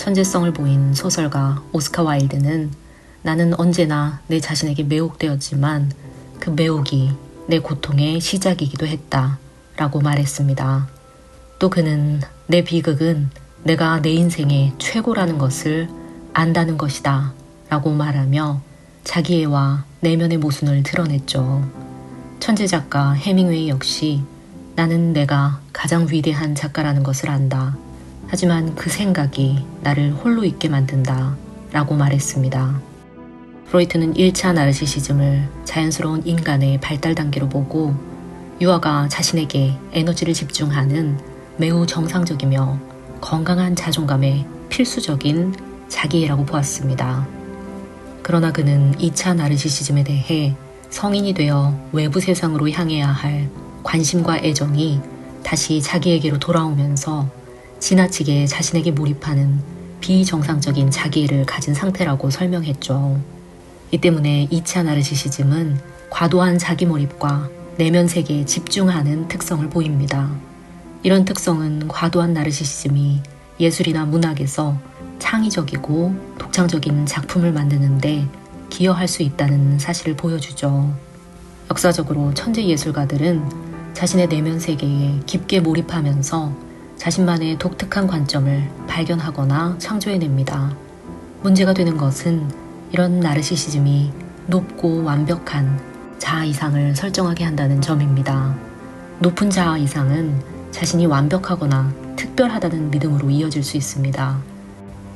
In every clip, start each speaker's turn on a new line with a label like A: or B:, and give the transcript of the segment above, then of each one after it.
A: 천재성을 보인 소설가 오스카 와일드는 나는 언제나 내 자신에게 매혹되었지만 그 매혹이 내 고통의 시작이기도 했다 라고 말했습니다. 또 그는 내 비극은 내가 내 인생의 최고라는 것을 안다는 것이다 라고 말하며 자기애와 내면의 모순을 드러냈죠. 천재 작가 해밍웨이 역시 나는 내가 가장 위대한 작가라는 것을 안다. 하지만 그 생각이 나를 홀로 있게 만든다 라고 말했습니다. 프로이트는 1차 나르시시즘을 자연스러운 인간의 발달 단계로 보고 유아가 자신에게 에너지를 집중하는 매우 정상적이며 건강한 자존감의 필수적인 자기애라고 보았습니다. 그러나 그는 2차 나르시시즘에 대해 성인이 되어 외부 세상으로 향해야 할 관심과 애정이 다시 자기에게로 돌아오면서 지나치게 자신에게 몰입하는 비정상적인 자기애를 가진 상태라고 설명했죠. 이 때문에 2차 나르시시즘은 과도한 자기 몰입과 내면 세계에 집중하는 특성을 보입니다. 이런 특성은 과도한 나르시시즘이 예술이나 문학에서 창의적이고 독창적인 작품을 만드는데 기여할 수 있다는 사실을 보여주죠. 역사적으로 천재 예술가들은 자신의 내면 세계에 깊게 몰입하면서 자신만의 독특한 관점을 발견하거나 창조해냅니다. 문제가 되는 것은 이런 나르시시즘이 높고 완벽한 자아 이상을 설정하게 한다는 점입니다. 높은 자아 이상은 자신이 완벽하거나 특별하다는 믿음으로 이어질 수 있습니다.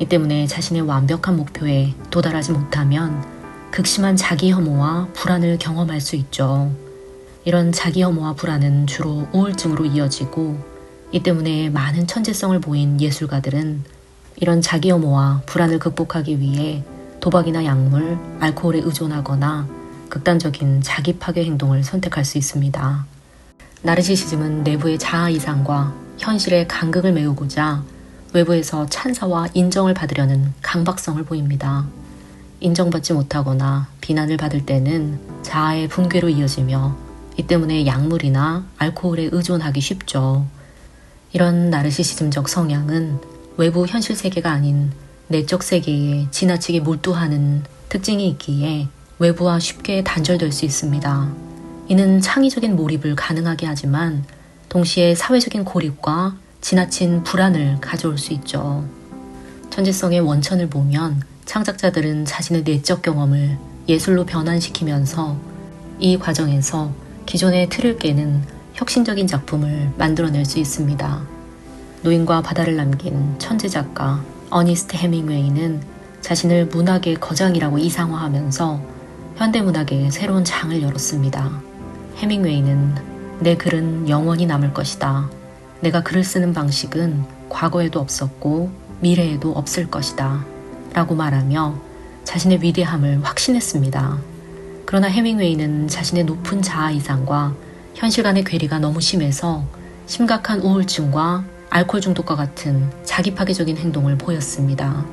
A: 이 때문에 자신의 완벽한 목표에 도달하지 못하면 극심한 자기 혐오와 불안을 경험할 수 있죠. 이런 자기 혐오와 불안은 주로 우울증으로 이어지고 이 때문에 많은 천재성을 보인 예술가들은 이런 자기 혐오와 불안을 극복하기 위해 도박이나 약물, 알코올에 의존하거나 극단적인 자기 파괴 행동을 선택할 수 있습니다. 나르시시즘은 내부의 자아 이상과 현실의 간극을 메우고자 외부에서 찬사와 인정을 받으려는 강박성을 보입니다. 인정받지 못하거나 비난을 받을 때는 자아의 붕괴로 이어지며 이 때문에 약물이나 알코올에 의존하기 쉽죠. 이런 나르시시즘적 성향은 외부 현실 세계가 아닌 내적 세계에 지나치게 몰두하는 특징이 있기에 외부와 쉽게 단절될 수 있습니다. 이는 창의적인 몰입을 가능하게 하지만 동시에 사회적인 고립과 지나친 불안을 가져올 수 있죠. 천재성의 원천을 보면 창작자들은 자신의 내적 경험을 예술로 변환시키면서 이 과정에서 기존의 틀을 깨는 혁신적인 작품을 만들어낼 수 있습니다. 노인과 바다를 남긴 천재 작가 어니스트 해밍웨이는 자신을 문학의 거장이라고 이상화하면서 현대문학의 새로운 장을 열었습니다. 해밍웨이는 내 글은 영원히 남을 것이다. 내가 글을 쓰는 방식은 과거에도 없었고 미래에도 없을 것이다. 라고 말하며 자신의 위대함을 확신했습니다. 그러나 해밍웨이는 자신의 높은 자아 이상과 현실 간의 괴리가 너무 심해서 심각한 우울증과 알코올 중독과 같은 자기 파괴적인 행동을 보였습니다.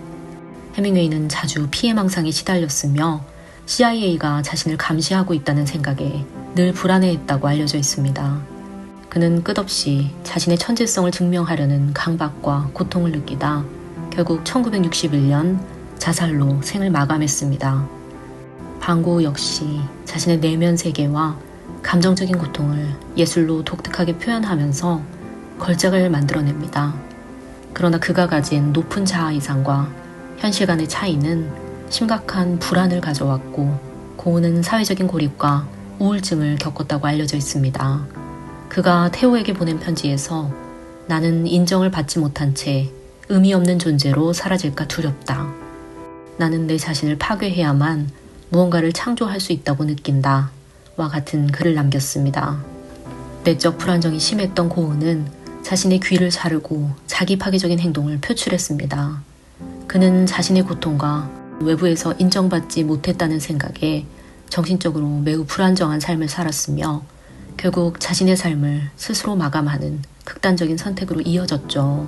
A: 해밍웨이는 자주 피해망상에 시달렸으며 CIA가 자신을 감시하고 있다는 생각에 늘 불안해했다고 알려져 있습니다. 그는 끝없이 자신의 천재성을 증명하려는 강박과 고통을 느끼다 결국 1961년 자살로 생을 마감했습니다. 방고 역시 자신의 내면 세계와 감정적인 고통을 예술로 독특하게 표현하면서 걸작을 만들어냅니다. 그러나 그가 가진 높은 자아 이상과 현실 간의 차이는 심각한 불안을 가져왔고 고은은 사회적인 고립과 우울증을 겪었다고 알려져 있습니다. 그가 테오에게 보낸 편지에서 나는 인정을 받지 못한 채 의미 없는 존재로 사라질까 두렵다. 나는 내 자신을 파괴해야만 무언가를 창조할 수 있다고 느낀다. 와 같은 글을 남겼습니다. 내적 불안정이 심했던 고은은 자신의 귀를 자르고 자기 파괴적인 행동을 표출했습니다. 그는 자신의 고통과 외부에서 인정받지 못했다는 생각에 정신적으로 매우 불안정한 삶을 살았으며 결국 자신의 삶을 스스로 마감하는 극단적인 선택으로 이어졌죠.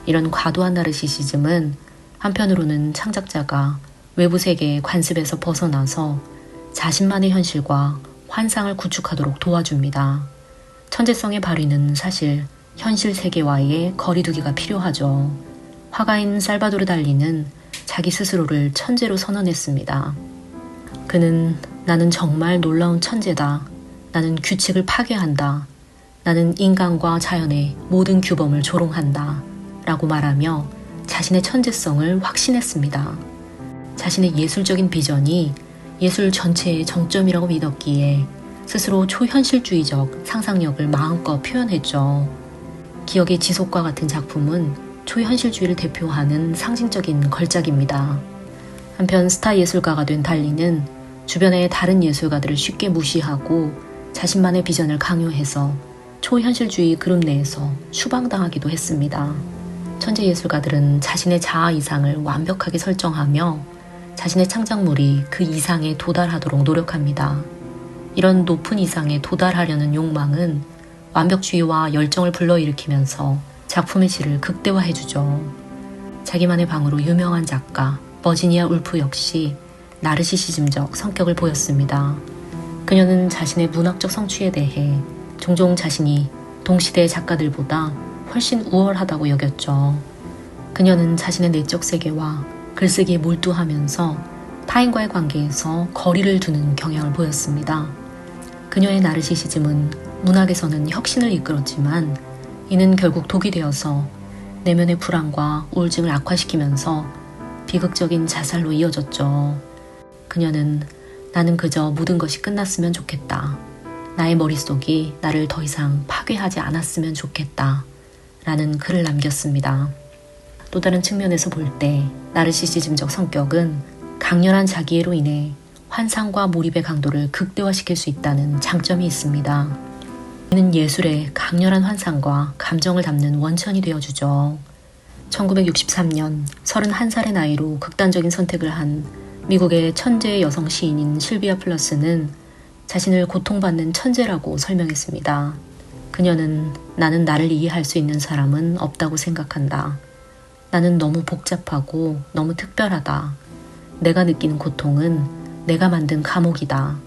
A: 이런 과도한 나르시시즘은 한편으로는 창작자가 외부 세계의 관습에서 벗어나서 자신만의 현실과 환상을 구축하도록 도와줍니다. 천재성의 발휘는 사실 현실 세계와의 거리두기가 필요하죠. 화가인 살바도르 달리는 자기 스스로를 천재로 선언했습니다. 그는 나는 정말 놀라운 천재다. 나는 규칙을 파괴한다. 나는 인간과 자연의 모든 규범을 조롱한다. 라고 말하며 자신의 천재성을 확신했습니다. 자신의 예술적인 비전이 예술 전체의 정점이라고 믿었기에 스스로 초현실주의적 상상력을 마음껏 표현했죠. 기억의 지속과 같은 작품은 초현실주의를 대표하는 상징적인 걸작입니다. 한편 스타 예술가가 된 달리는 주변의 다른 예술가들을 쉽게 무시하고 자신만의 비전을 강요해서 초현실주의 그룹 내에서 추방당하기도 했습니다. 천재 예술가들은 자신의 자아 이상을 완벽하게 설정하며 자신의 창작물이 그 이상에 도달하도록 노력합니다. 이런 높은 이상에 도달하려는 욕망은 완벽주의와 열정을 불러일으키면서 작품의 질을 극대화해주죠. 자기만의 방으로 유명한 작가 버지니아 울프 역시 나르시시즘적 성격을 보였습니다. 그녀는 자신의 문학적 성취에 대해 종종 자신이 동시대 작가들보다 훨씬 우월하다고 여겼죠. 그녀는 자신의 내적 세계와 글쓰기에 몰두하면서 타인과의 관계에서 거리를 두는 경향을 보였습니다. 그녀의 나르시시즘은 문학에서는 혁신을 이끌었지만 이는 결국 독이 되어서 내면의 불안과 우울증을 악화시키면서 비극적인 자살로 이어졌죠. 그녀는 나는 그저 모든 것이 끝났으면 좋겠다. 나의 머릿속이 나를 더 이상 파괴하지 않았으면 좋겠다. 라는 글을 남겼습니다. 또 다른 측면에서 볼 때 나르시시즘적 성격은 강렬한 자기애로 인해 환상과 몰입의 강도를 극대화시킬 수 있다는 장점이 있습니다. 이는 예술의 강렬한 환상과 감정을 담는 원천이 되어주죠. 1963년 31살의 나이로 극단적인 선택을 한 미국의 천재 여성 시인인 실비아 플러스는 자신을 고통받는 천재라고 설명했습니다. 그녀는 나는 나를 이해할 수 있는 사람은 없다고 생각한다. 나는 너무 복잡하고 너무 특별하다. 내가 느끼는 고통은 내가 만든 감옥이다.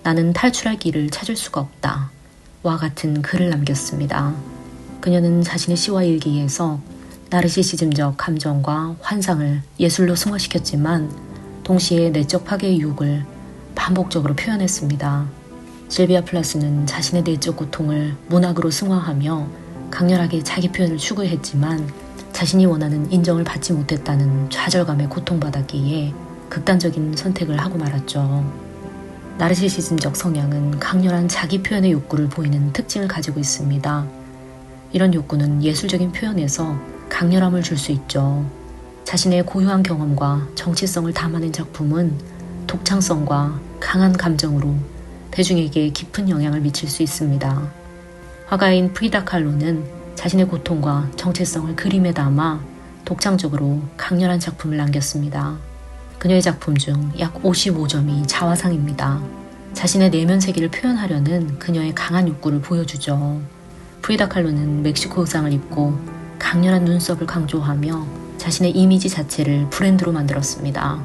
A: 나는 탈출할 길을 찾을 수가 없다. 와 같은 글을 남겼습니다. 그녀는 자신의 시와 일기에서 나르시시즘적 감정과 환상을 예술로 승화시켰지만 동시에 내적 파괴의 유혹을 반복적으로 표현했습니다. 실비아 플러스는 자신의 내적 고통을 문학으로 승화하며 강렬하게 자기 표현을 추구했지만 자신이 원하는 인정을 받지 못했다는 좌절감에 고통받았기에 극단적인 선택을 하고 말았죠. 나르시시즘적 성향은 강렬한 자기 표현의 욕구를 보이는 특징을 가지고 있습니다. 이런 욕구는 예술적인 표현에서 강렬함을 줄 수 있죠. 자신의 고유한 경험과 정체성을 담아낸 작품은 독창성과 강한 감정으로 대중에게 깊은 영향을 미칠 수 있습니다. 화가인 프리다 칼로는 자신의 고통과 정체성을 그림에 담아 독창적으로 강렬한 작품을 남겼습니다. 그녀의 작품 중 약 55점이 자화상입니다. 자신의 내면 세계를 표현하려는 그녀의 강한 욕구를 보여주죠. 프리다 칼로는 멕시코 의상을 입고 강렬한 눈썹을 강조하며 자신의 이미지 자체를 브랜드로 만들었습니다.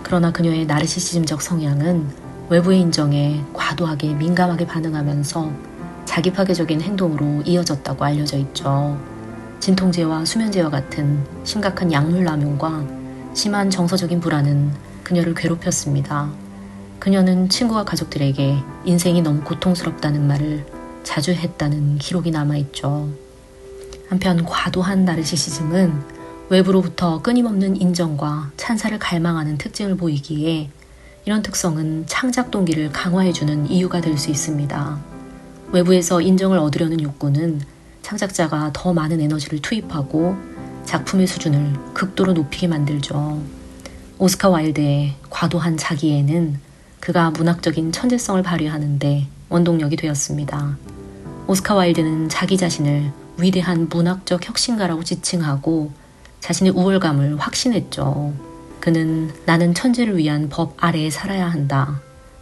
A: 그러나 그녀의 나르시시즘적 성향은 외부의 인정에 과도하게 민감하게 반응하면서 자기 파괴적인 행동으로 이어졌다고 알려져 있죠. 진통제와 수면제와 같은 심각한 약물 남용과 심한 정서적인 불안은 그녀를 괴롭혔습니다. 그녀는 친구와 가족들에게 인생이 너무 고통스럽다는 말을 자주 했다는 기록이 남아있죠. 한편 과도한 나르시시즘은 외부로부터 끊임없는 인정과 찬사를 갈망하는 특징을 보이기에 이런 특성은 창작 동기를 강화해주는 이유가 될 수 있습니다. 외부에서 인정을 얻으려는 욕구는 창작자가 더 많은 에너지를 투입하고 작품의 수준을 극도로 높이게 만들죠. 오스카 와일드의 과도한 자기애는 그가 문학적인 천재성을 발휘하는데 원동력이 되었습니다. 오스카 와일드는 자기 자신을 위대한 문학적 혁신가라고 지칭하고 자신의 우월감을 확신했죠. 그는 나는 천재를 위한 법 아래에 살아야 한다.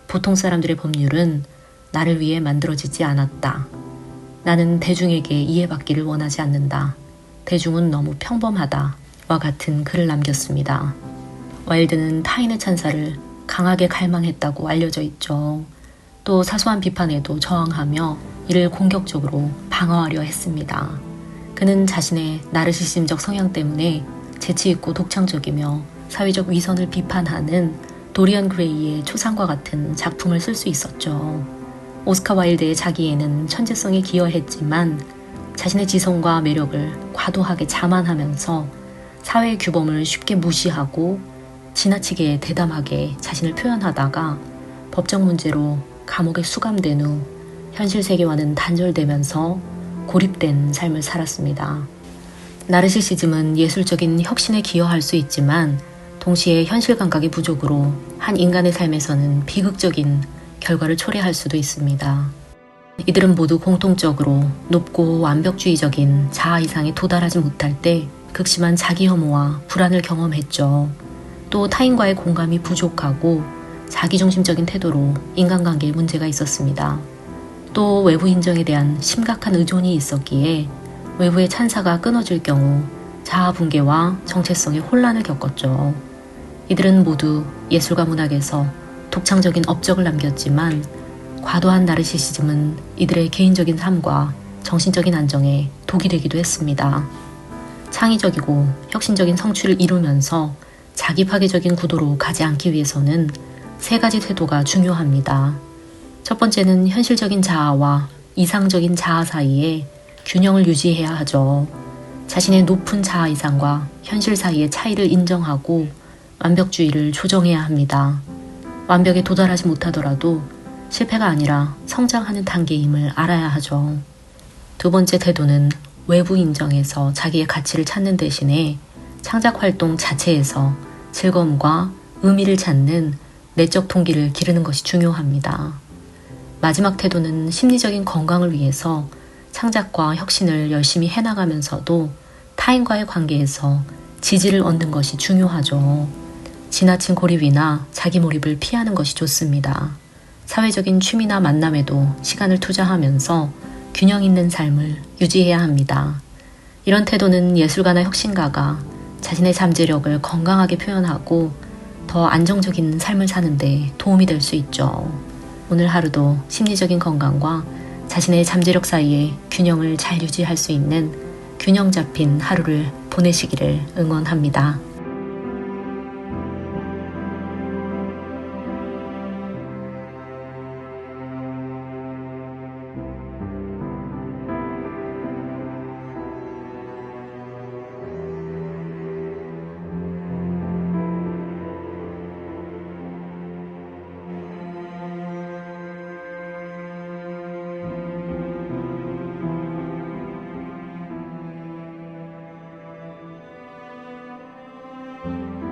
A: 보통 사람들의 법률은 나를 위해 만들어지지 않았다. 나는 대중에게 이해받기를 원하지 않는다. 대중은 너무 평범하다. 와 같은 글을 남겼습니다. 와일드는 타인의 찬사를 강하게 갈망했다고 알려져 있죠. 또 사소한 비판에도 저항하며 이를 공격적으로 방어하려 했습니다. 그는 자신의 나르시심적 성향 때문에 재치있고 독창적이며 사회적 위선을 비판하는 도리언 그레이의 초상과 같은 작품을 쓸 수 있었죠. 오스카 와일드의 자기애는 천재성에 기여했지만 자신의 지성과 매력을 과도하게 자만하면서 사회의 규범을 쉽게 무시하고 지나치게 대담하게 자신을 표현하다가 법적 문제로 감옥에 수감된 후 현실 세계와는 단절되면서 고립된 삶을 살았습니다. 나르시시즘은 예술적인 혁신에 기여할 수 있지만 동시에 현실 감각의 부족으로 한 인간의 삶에서는 비극적인 결과를 초래할 수도 있습니다. 이들은 모두 공통적으로 높고 완벽주의적인 자아 이상에 도달하지 못할 때 극심한 자기 혐오와 불안을 경험했죠. 또 타인과의 공감이 부족하고 자기중심적인 태도로 인간관계에 문제가 있었습니다. 또 외부 인정에 대한 심각한 의존이 있었기에 외부의 찬사가 끊어질 경우 자아 붕괴와 정체성의 혼란을 겪었죠. 이들은 모두 예술과 문학에서 독창적인 업적을 남겼지만 과도한 나르시시즘은 이들의 개인적인 삶과 정신적인 안정에 독이 되기도 했습니다. 창의적이고 혁신적인 성취를 이루면서 자기 파괴적인 구도로 가지 않기 위해서는 세 가지 태도가 중요합니다. 첫 번째는 현실적인 자아와 이상적인 자아 사이에 균형을 유지해야 하죠. 자신의 높은 자아 이상과 현실 사이의 차이를 인정하고 완벽주의를 조정해야 합니다. 완벽에 도달하지 못하더라도 실패가 아니라 성장하는 단계임을 알아야 하죠. 두 번째 태도는 외부 인정에서 자기의 가치를 찾는 대신에 창작 활동 자체에서 즐거움과 의미를 찾는 내적 동기를 기르는 것이 중요합니다. 마지막 태도는 심리적인 건강을 위해서 창작과 혁신을 열심히 해나가면서도 타인과의 관계에서 지지를 얻는 것이 중요하죠. 지나친 고립이나 자기 몰입을 피하는 것이 좋습니다. 사회적인 취미나 만남에도 시간을 투자하면서 균형 있는 삶을 유지해야 합니다. 이런 태도는 예술가나 혁신가가 자신의 잠재력을 건강하게 표현하고 더 안정적인 삶을 사는 데 도움이 될 수 있죠. 오늘 하루도 심리적인 건강과 자신의 잠재력 사이의 균형을 잘 유지할 수 있는 균형 잡힌 하루를 보내시기를 응원합니다.